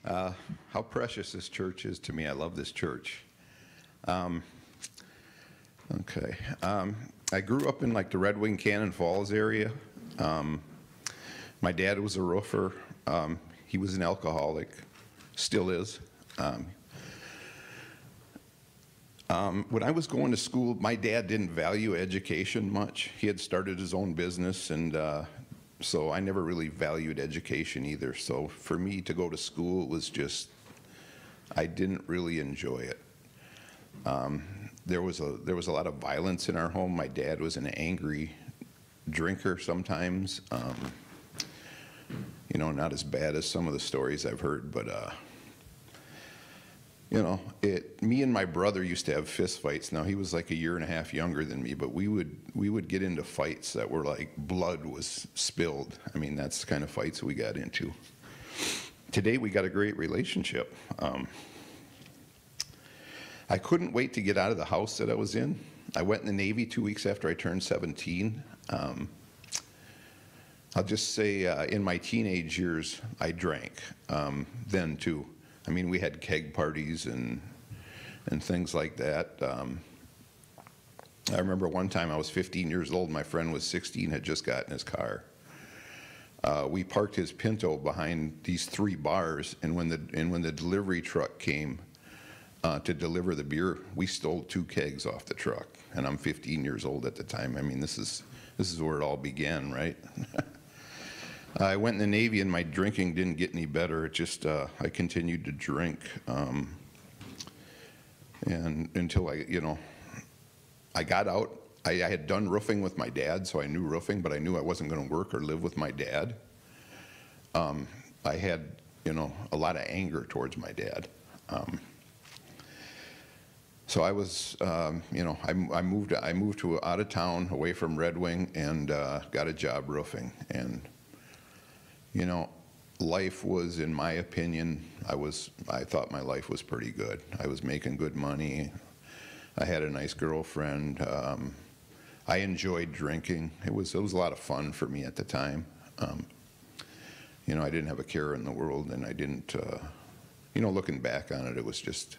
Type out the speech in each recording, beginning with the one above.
How precious this church is to me. I love this church. Okay. I grew up in like the Red Wing Cannon Falls area. My dad was a roofer. He was an alcoholic, still is. When I was going to school, my dad didn't value education much. He had started his own business, and so I never really valued education either. So for me to go to school was just, I didn't really enjoy it. There was a lot of violence in our home. My dad was an angry drinker sometimes. You know, not as bad as some of the stories I've heard, but you know, me and my brother used to have fist fights. Now, he was like a year and a half younger than me, but we would get into fights that were like blood was spilled. I mean, that's the kind of fights we got into. Today, we got a great relationship. I couldn't wait to get out of the house that I was in. I went in the Navy 2 weeks after I turned 17. I'll just say in my teenage years, I drank then too. I mean, we had keg parties and things like that. I remember one time I was 15 years old. My friend was 16, had just gotten his car. We parked his Pinto behind these 3 bars, and when the delivery truck came to deliver the beer, we stole 2 kegs off the truck. And I'm 15 years old at the time. I mean, this is where it all began, right? I went in the Navy, and my drinking didn't get any better. It just, I continued to drink, and until I got out. I had done roofing with my dad, so I knew roofing, but I knew I wasn't going to work or live with my dad. I had, a lot of anger towards my dad. So I was, I moved to out of town, away from Red Wing, and got a job roofing. And life was, in my opinion, I thought my life was pretty good. I was making good money. I had a nice girlfriend. I enjoyed drinking. It was a lot of fun for me at the time. I didn't have a care in the world, and I didn't, looking back on it, it was just,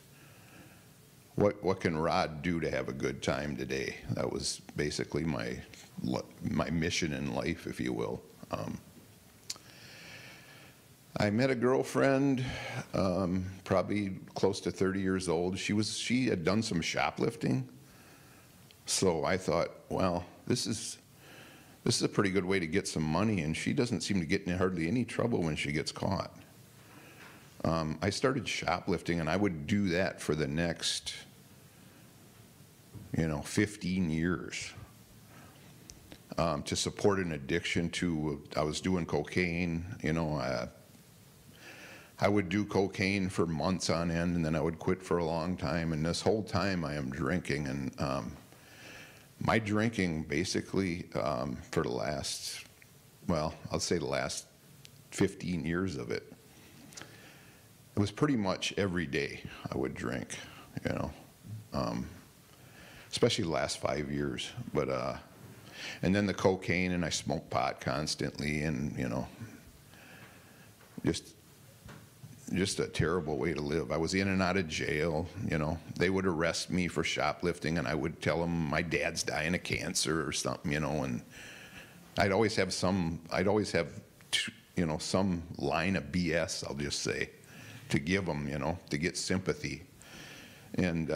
what can Rod do to have a good time today? That was basically my mission in life, if you will. I met a girlfriend, probably close to 30 years old. She had done some shoplifting. So I thought, well, this is a pretty good way to get some money, and she doesn't seem to get in hardly any trouble when she gets caught. I started shoplifting, and I would do that for the next, 15 years. To support an addiction to, I was doing cocaine, I would do cocaine for months on end, and then I would quit for a long time. And this whole time I am drinking, and my drinking basically for the last, I'll say the last 15 years of it, it was pretty much every day I would drink, especially the last 5 years. But and then the cocaine, and I smoked pot constantly, and just a terrible way to live. I was in and out of jail. They would arrest me for shoplifting, and I would tell them my dad's dying of cancer or something, and I'd always have some line of BS, I'll just say, to give them, to get sympathy. And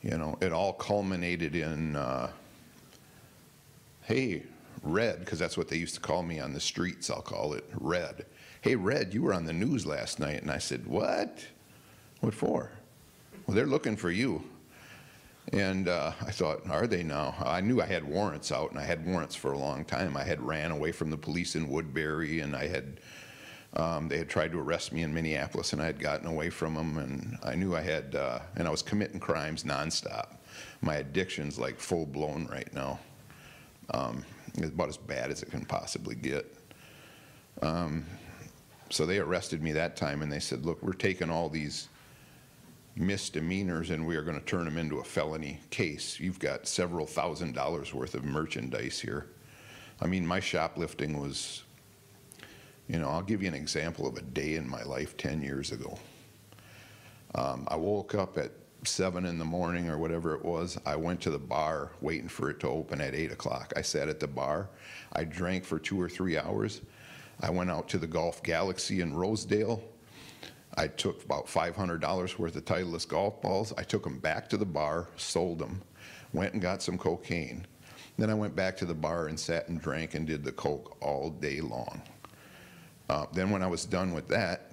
it all culminated in, hey, Red, because that's what they used to call me on the streets, I'll call it, Red. Hey, Red, you were on the news last night. And I said, what? What for? Well, they're looking for you. And I thought, are they now? I knew I had warrants out, and I had warrants for a long time. I had ran away from the police in Woodbury, and they had tried to arrest me in Minneapolis, and I had gotten away from them, and I knew I had, and I was committing crimes nonstop. My addiction's like full blown right now. It's about as bad as it can possibly get. So they arrested me that time, and they said, look, we're taking all these misdemeanors, and we are going to turn them into a felony case. You've got several $1,000s worth of merchandise here. I mean, my shoplifting was, You know, I'll give you an example of a day in my life 10 years ago. I woke up at 7 in the morning or whatever it was. I went to the bar waiting for it to open at 8 o'clock. I sat at the bar. I drank for 2 or 3 hours. I went out to the Golf Galaxy in Rosedale. I took about $500 worth of Titleist golf balls. I took them back to the bar, sold them, went and got some cocaine. Then I went back to the bar and sat and drank and did the coke all day long. Then when I was done with that,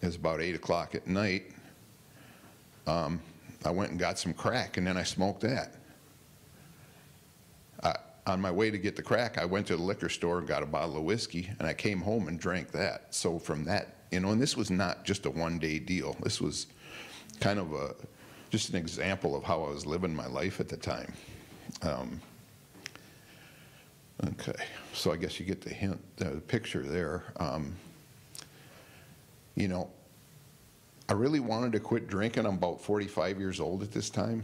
it was about 8 o'clock at night, I went and got some crack, and then I smoked that. On my way to get the crack, I went to the liquor store and got a bottle of whiskey, and I came home and drank that. So from that, you know, and this was not just a one-day deal. This was kind of just an example of how I was living my life at the time. Okay, so I guess you get the hint, the picture there. You know, I really wanted to quit drinking. I'm about 45 years old at this time.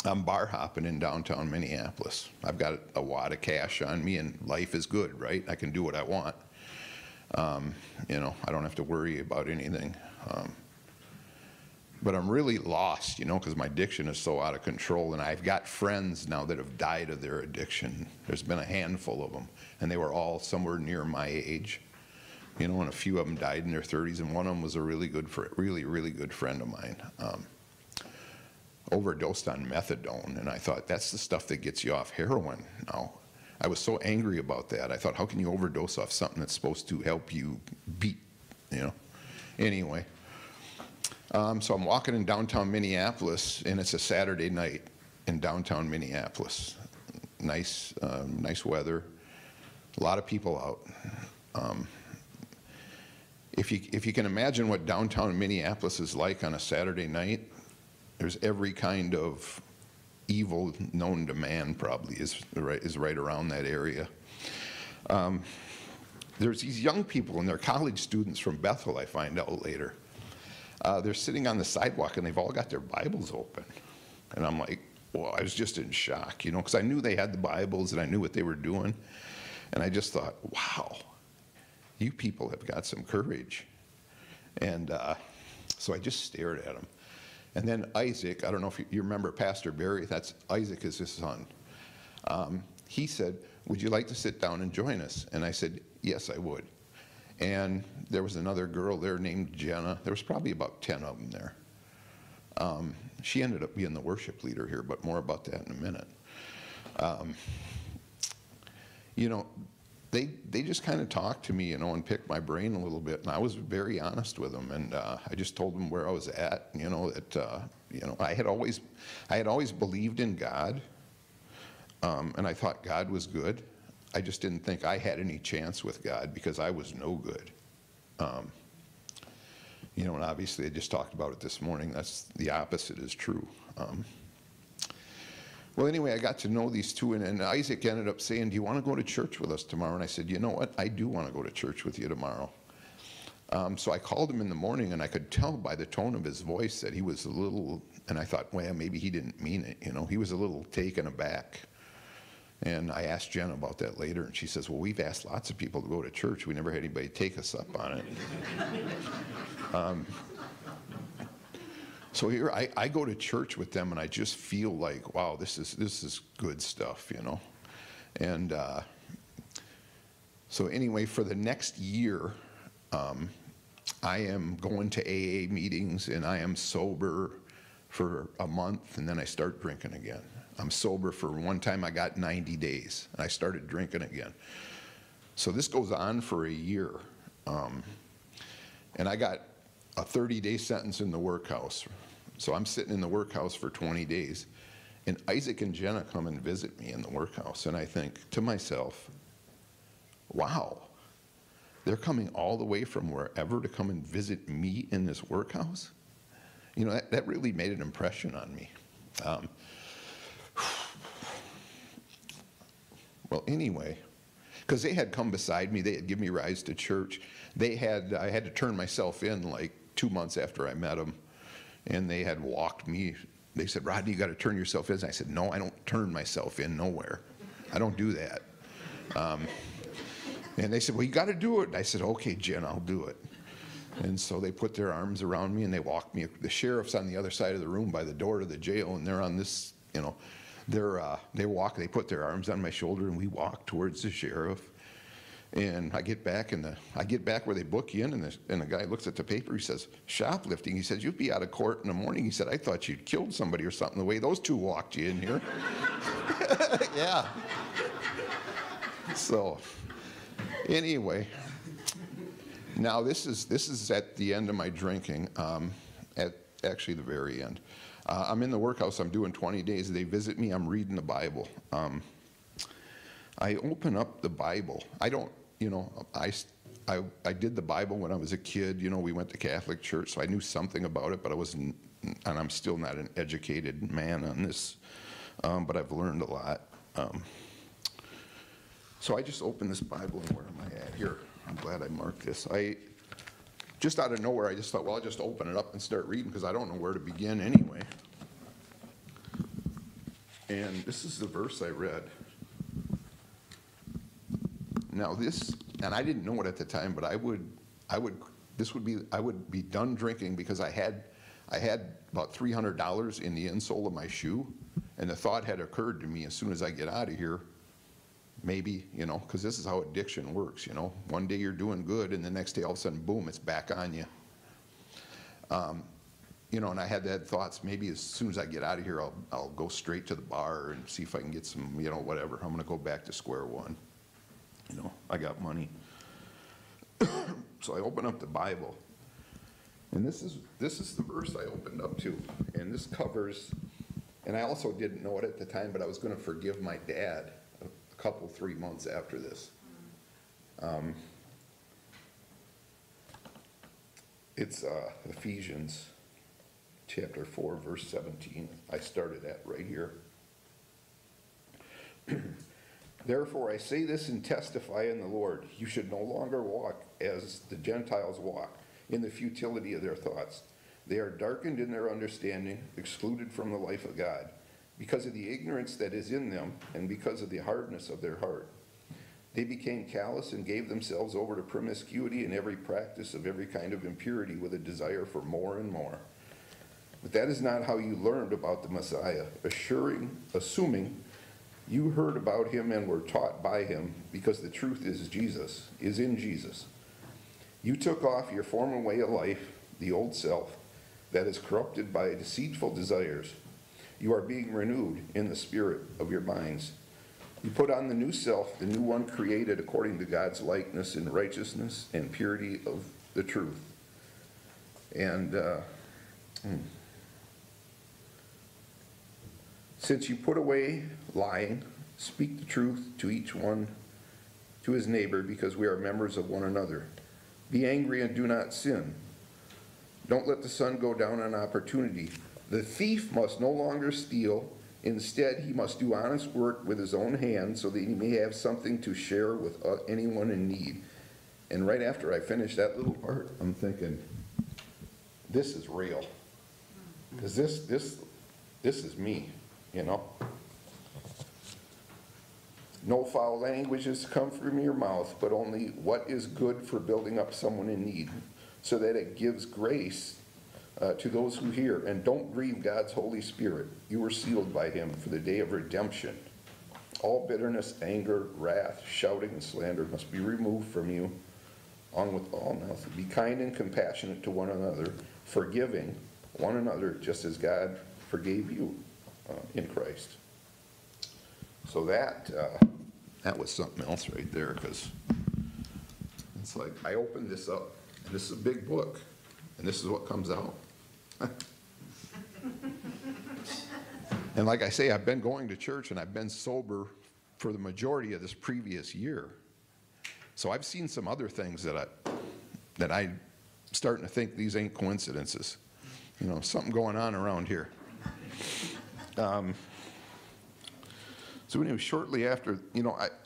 I'm bar hopping in downtown Minneapolis. I've got a wad of cash on me, and life is good, right? I can do what I want. You know, I don't have to worry about anything. But I'm really lost, you know, because my addiction is so out of control, and I've got friends now that have died of their addiction. There's been a handful of them, and they were all somewhere near my age, you know, and a few of them died in their 30s, and one of them was a really good, really good friend of mine. Overdosed on methadone, and I thought, that's the stuff that gets you off heroin now. I was so angry about that. I thought, how can you overdose off something that's supposed to help you beat, you know? Anyway. So I'm walking in downtown Minneapolis, and it's a Saturday night in downtown Minneapolis. Nice, nice weather, a lot of people out. If you can imagine what downtown Minneapolis is like on a Saturday night, there's every kind of evil known to man probably is right around that area. There's these young people, and they're college students from Bethel, I find out later. They're sitting on the sidewalk, and they've all got their Bibles open. And I'm like, well, I was just in shock, you know, because I knew they had the Bibles, and I knew what they were doing. And I just thought, wow, you people have got some courage. And so I just stared at them. And then Isaac, I don't know if you remember Pastor Barry, Isaac is his son. He said, would you like to sit down and join us? And I said, yes, I would. And there was another girl there named Jenna. There was probably about 10 of them there. She ended up being the worship leader here, but more about that in a minute. You know, they just kind of talked to me, you know, and picked my brain a little bit, and I was very honest with them, and I just told them where I was at, you know, that you know, I had always believed in God, and I thought God was good. I just didn't think I had any chance with God because I was no good. You know, and obviously I just talked about it this morning. That's the opposite is true. Well, anyway, I got to know these two, and Isaac ended up saying, do you want to go to church with us tomorrow? And I said, you know what? I do want to go to church with you tomorrow. So I called him in the morning, and I could tell by the tone of his voice that he was a little, and I thought, well, maybe he didn't mean it. You know, he was a little taken aback. And I asked Jen about that later, and she says, well, we've asked lots of people to go to church. We never had anybody take us up on it. So here I go to church with them, and I just feel like, wow, this is good stuff, you know. And so anyway, for the next year, I am going to AA meetings, and I am sober for a month, and then I start drinking again. I'm sober for one time I got 90 days, and I started drinking again. So this goes on for a year. And I got a 30-day sentence in the workhouse. So I'm sitting in the workhouse for 20 days. And Isaac and Jenna come and visit me in the workhouse. And I think to myself, wow, they're coming all the way from wherever to come and visit me in this workhouse? You know, that really made an impression on me. Well, anyway, because they had come beside me, they had given me rides to church. I had to turn myself in like 2 months after I met them, and they had walked me. They said, Rodney, you got to turn yourself in. And I said, no, I don't turn myself in nowhere. I don't do that. And they said, well, you got to do it. And I said, okay, Jen, I'll do it. And so they put their arms around me and they walked me. The sheriff's on the other side of the room by the door to the jail, and they're on this, they put their arms on my shoulder, and we walk towards the sheriff. And I get back where they book you in, and the guy looks at the paper. He says, shoplifting. He says, you'll be out of court in the morning. He said, I thought you'd killed somebody or something the way those two walked you in here. Yeah. So anyway, now this is at the end of my drinking, at actually the very end. I'm in the workhouse. I'm doing 20 days. They visit me. I'm reading the Bible. I open up the Bible. I don't, I did the Bible when I was a kid. We went to Catholic church, so I knew something about it, but I wasn't, and I'm still not an educated man on this, but I've learned a lot. So I just opened this Bible, and where am I at? Here, I'm glad I marked this. Just out of nowhere, I just thought, well, I'll just open it up and start reading, because I don't know where to begin anyway. And this is the verse I read. Now this, and I didn't know it at the time, but I would be done drinking, because I had about $300 in the insole of my shoe, and the thought had occurred to me, as soon as I get out of here, maybe, because this is how addiction works, One day you're doing good, and the next day all of a sudden, boom, it's back on you. And I had that thoughts, maybe as soon as I get out of here, I'll go straight to the bar and see if I can get some, whatever. I'm going to go back to square one. I got money. So I open up the Bible, and this is the verse I opened up to, and this covers, and I also didn't know it at the time, but I was going to forgive my dad a couple, 3 months after this. It's Ephesians chapter 4, verse 17. I started at right here. Therefore I say this and testify in the Lord, you should no longer walk as the Gentiles walk, in the futility of their thoughts. They are darkened in their understanding, excluded from the life of God, because of the ignorance that is in them, and because of the hardness of their heart. They became callous and gave themselves over to promiscuity and every practice of every kind of impurity, with a desire for more and more. But that is not how you learned about the Messiah, assuming you heard about him and were taught by him, because the truth is in Jesus. You took off your former way of life, the old self, that is corrupted by deceitful desires. You are being renewed in the spirit of your minds. You put on the new self, the new one created according to God's likeness in righteousness and purity of the truth. And since you put away lying, speak the truth to each one, to his neighbor, because we are members of one another. Be angry and do not sin. Don't let the sun go down on opportunity. The thief must no longer steal. Instead, he must do honest work with his own hands, so that he may have something to share with anyone in need. And right after I finished that little part, I'm thinking, this is real. Because this is me. No foul language is to come from your mouth, but only what is good for building up someone in need, so that it gives grace to those who hear. And don't grieve God's Holy Spirit. You were sealed by him for the day of redemption. All bitterness, anger, wrath, shouting, and slander must be removed from you, along with all malice. Be kind and compassionate to one another, forgiving one another, just as God forgave you in Christ. So that was something else right there, because it's like I opened this up, and this is a big book, and this is what comes out. And like I say, I've been going to church, and I've been sober for the majority of this previous year. So I've seen some other things that I'm starting to think these ain't coincidences. Something going on around here. So anyway, shortly after,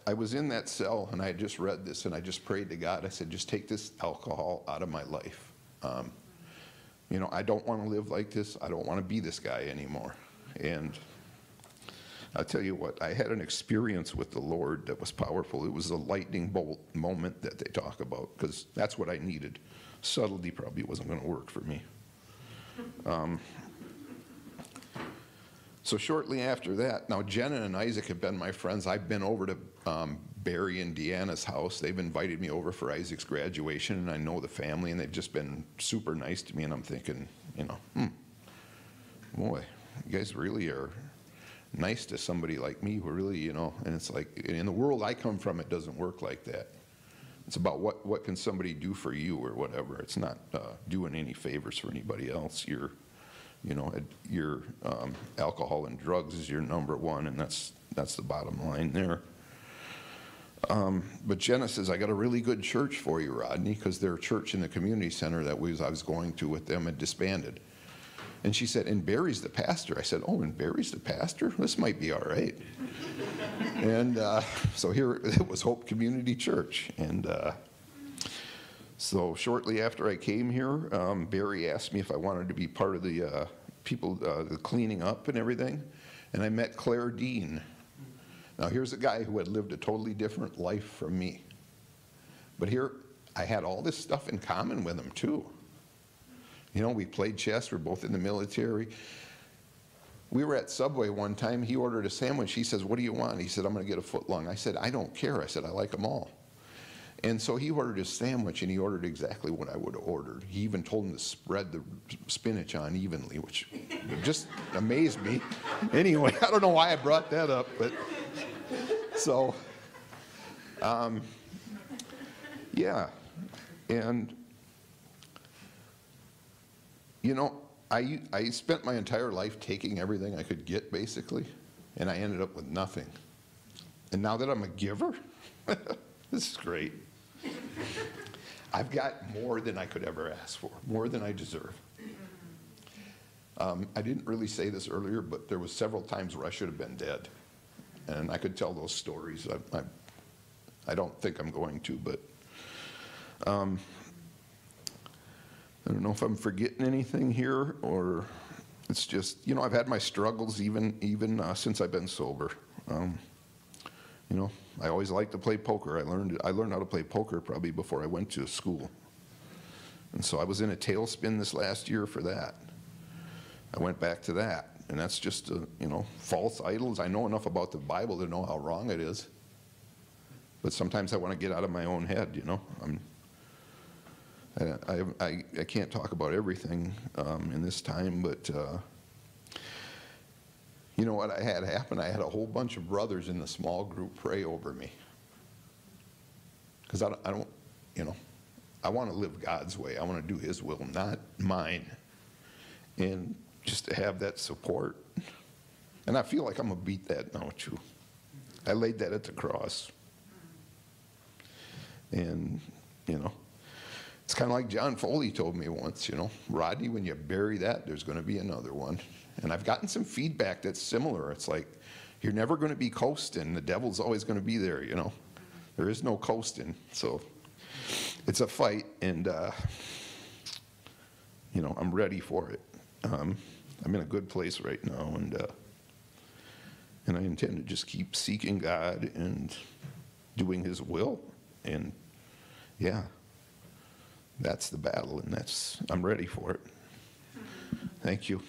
I was in that cell, and I had just read this, and I just prayed to God. I said, just take this alcohol out of my life. I don't want to live like this. I don't want to be this guy anymore. And I'll tell you what, I had an experience with the Lord that was powerful. It was a lightning bolt moment that they talk about, because that's what I needed. Subtlety probably wasn't going to work for me. So shortly after that, now Jenna and Isaac have been my friends. I've been over to Barry and Deanna's house. They've invited me over for Isaac's graduation, and I know the family, and they've just been super nice to me, and I'm thinking, boy, you guys really are nice to somebody like me who really, and it's like, in the world I come from, it doesn't work like that. It's about what can somebody do for you or whatever. It's not doing any favors for anybody else. Your alcohol and drugs is your number one, and that's the bottom line there. But Jenna says, I got a really good church for you, Rodney, because their church in the community center that I was going to with them had disbanded. And she said, and Barry's the pastor. I said, oh, and Barry's the pastor? This might be all right. And so here it was Hope Community Church. And so shortly after I came here, Barry asked me if I wanted to be part of the people, the cleaning up and everything. And I met Claire Dean. Now here's a guy who had lived a totally different life from me. But here I had all this stuff in common with him too. We played chess, we're both in the military. We were at Subway one time, he ordered a sandwich, he says, what do you want? He said, I'm gonna get a foot long. I said, I don't care. I said, I like them all. And so he ordered his sandwich, and he ordered exactly what I would have ordered. He even told him to spread the spinach on evenly, which just amazed me. Anyway, I don't know why I brought that up, but so, yeah. And, I spent my entire life taking everything I could get, basically, and I ended up with nothing. And now that I'm a giver, this is great. I've got more than I could ever ask for, more than I deserve. I didn't really say this earlier, but there was several times where I should have been dead. And I could tell those stories. I don't think I'm going to, but I don't know if I'm forgetting anything here, or it's just, I've had my struggles even since I've been sober. I always liked to play poker. I learned how to play poker probably before I went to school. And so I was in a tailspin this last year for that. I went back to that. And that's just, false idols. I know enough about the Bible to know how wrong it is. But sometimes I want to get out of my own head, I can't talk about everything in this time, but you know what I had happen? I had a whole bunch of brothers in the small group pray over me. Because I want to live God's way. I want to do His will, not mine. And just to have that support. And I feel like I'm going to beat that now, too. I laid that at the cross. And, it's kind of like John Foley told me once, Rodney, when you bury that, there's going to be another one. And I've gotten some feedback that's similar. It's like, you're never going to be coasting. The devil's always going to be there, There is no coasting. So it's a fight, and, I'm ready for it. I'm in a good place right now, and I intend to just keep seeking God and doing His will. And, yeah, that's the battle, and I'm ready for it. Thank you.